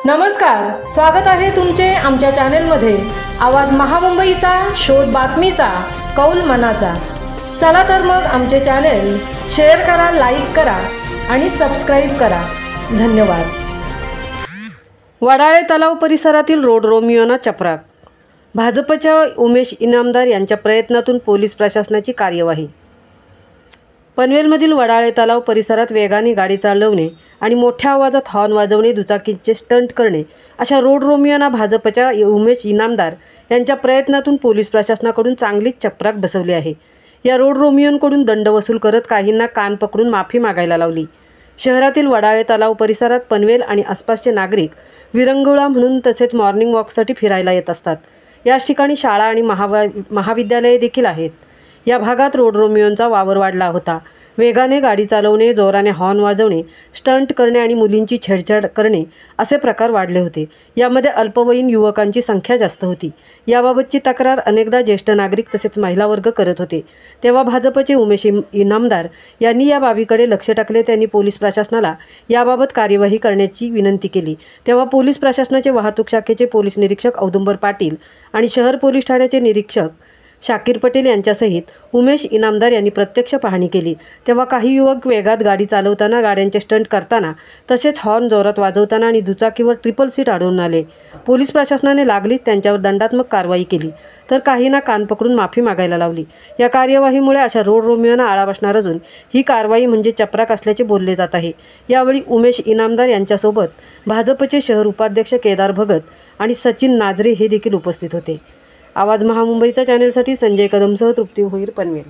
नमस्कार, स्वागत आहे तुमचे आमच्या चॅनेलमध्ये। आवाज महामुंबईचा, शोध बातमीचा, कौल मनाचा। चला तर मग आमचे चॅनेल शेअर करा, लाईक करा आणि सबस्क्राइब करा। धन्यवाद। वडाळे तलाव परिसरातील रोड रोमियोना चपराक। भाजपच्या उमेश इनामदार यांच्या प्रयत्नातून पोलीस प्रशासनाची कार्यवाही। पनवेलमधील वडाळे तलाव परिसरात वेगाने गाडी चालवणे आणि मोठ्या आवाजात हॉर्न वाजवणे, दुचाकीचे स्टंट करणे अशा रोड रोमियोना भाजपच्या उमेश इनामदार यांच्या प्रयत्नातून पोलीस प्रशासनाकडून चांगलीच चपराक बसवली आहे। या रोड रोमियोंकडून दंड वसूल करत काहींना कान पकडून माफी मागायला लावली। शहरातील वडाळे तलाव परिसरात पनवेल आणि आसपासचे नागरिक विरंगुळा म्हणून तसेच मॉर्निंग वॉकसाठी फिरायला येत असतात। याच ठिकाणी शाळा आणि महाविद्यालये देखील आहेत। या भागात रोड रोमियोंचा वावर वाढला होता। वेगाने गाडी चालवणे, जोराने हॉर्न वाजवणे, स्टंट करणे आणि मुलींची छेडछाड करणे असे प्रकार वाढले होते। यामध्ये अल्पवयीन युवकांची संख्या जास्त होती। याबाबतची तक्रार अनेकदा ज्येष्ठ नागरिक तसेच महिला वर्ग करत होते। तेव्हा भाजपचे उमेश इनामदार यांनी या बाबीकडे लक्ष टाकले। त्यांनी पोलीस प्रशासनाला याबाबत कार्यवाही करण्याची विनंती केली। तेव्हा पोलीस प्रशासनाचे वाहतूक शाखेचे पोलीस निरीक्षक औदुंबर पाटील आणि शहर पोलीस ठाण्याचे निरीक्षक शाकीर पटेल यांच्यासहित उमेश इनामदार यांनी प्रत्यक्ष पाहणी केली। तेव्हा काही युवक वेगात गाडी चालवताना, गाड्यांचे स्टंट करताना, तसेच हॉर्न जोरात वाजवताना आणि दुचाकीवर ट्रिपल सीट आढळून आले। पोलीस प्रशासनाने लागलीच त्यांच्यावर दंडात्मक कारवाई केली, तर काहींना कान पकडून माफी मागायला लावली। या कार्यवाहीमुळे अशा रोड रोमियोंना आळा बसणार असून ही कारवाई म्हणजे चपराक असल्याचे बोलले जात आहे। यावेळी उमेश इनामदार यांच्यासोबत भाजपचे शहर उपाध्यक्ष केदार भगत आणि सचिन नाजरे हे देखील उपस्थित होते। आवाज महामुंबईचा चॅनेलसाठी संजय कदमसह तृप्ती होईर, पनवेल।